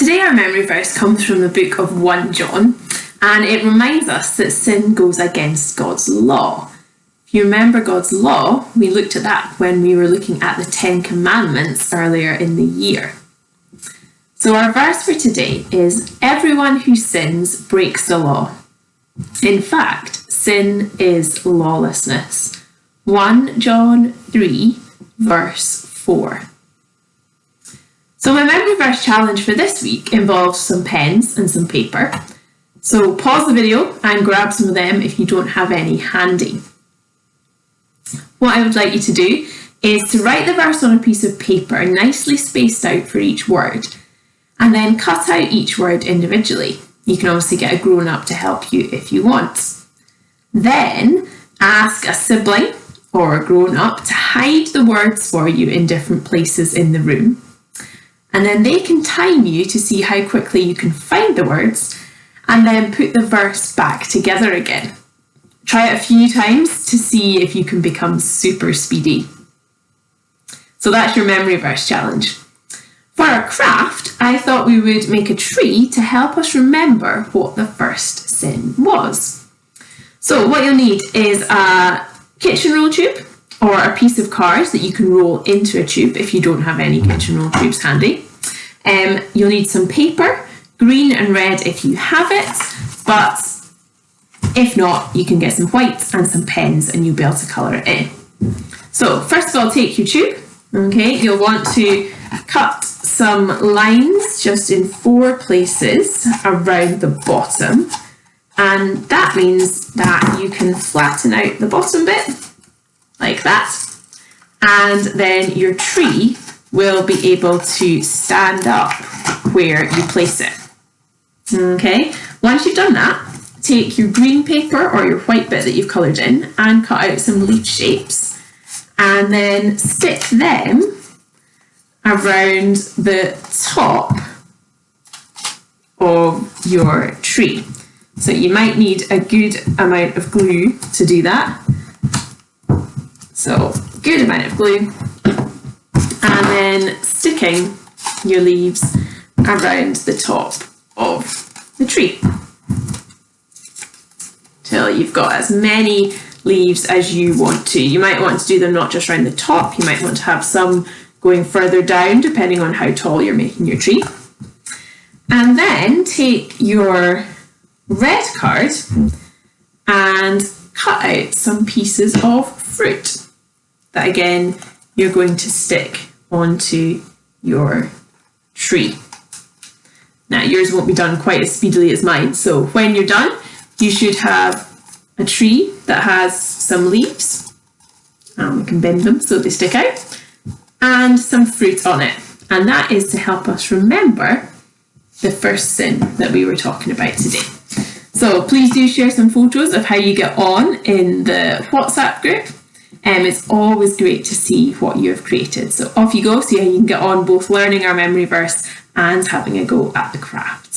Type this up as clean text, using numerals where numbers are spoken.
Today our memory verse comes from the book of 1 John, and it reminds us that sin goes against God's law. If you remember God's law, we looked at that when we were looking at the 10 Commandments earlier in the year. So our verse for today is, everyone who sins breaks the law. In fact, sin is lawlessness. 1 John 3, verse 4. So my memory verse challenge for this week involves some pens and some paper. So pause the video and grab some of them if you don't have any handy. What I would like you to do is to write the verse on a piece of paper, nicely spaced out for each word, and then cut out each word individually. You can obviously get a grown-up to help you if you want. Then ask a sibling or a grown-up to hide the words for you in different places in the room. And then they can time you to see how quickly you can find the words and then put the verse back together again. Try it a few times to see if you can become super speedy. So that's your memory verse challenge. For our craft, I thought we would make a tree to help us remember what the first sin was. So what you'll need is a kitchen roll tube or a piece of card that you can roll into a tube if you don't have any kitchen roll tubes handy. You'll need some paper, green and red if you have it, but if not, you can get some white and some pens and you'll be able to colour it in. So first of all, take your tube. Okay, you'll want to cut some lines just in 4 places around the bottom, and that means that you can flatten out the bottom bit like that, and then your tree will be able to stand up where you place it. Okay, once you've done that, take your green paper or your white bit that you've coloured in and cut out some leaf shapes, and then stick them around the top of your tree. So you might need a good amount of glue to do that. So good amount of glue, and then sticking your leaves around the top of the tree till you've got as many leaves as you want to. You might want to do them not just around the top, you might want to have some going further down depending on how tall you're making your tree. And then take your red card and cut out some pieces of fruit that again you're going to stick onto your tree. Now yours won't be done quite as speedily as mine, so when you're done you should have a tree that has some leaves, and we can bend them so they stick out, and some fruit on it, and that is to help us remember the first sin that we were talking about today. So please do share some photos of how you get on in the WhatsApp group. It's always great to see what you have created. So off you go, see how you can get on both learning our memory verse and having a go at the craft.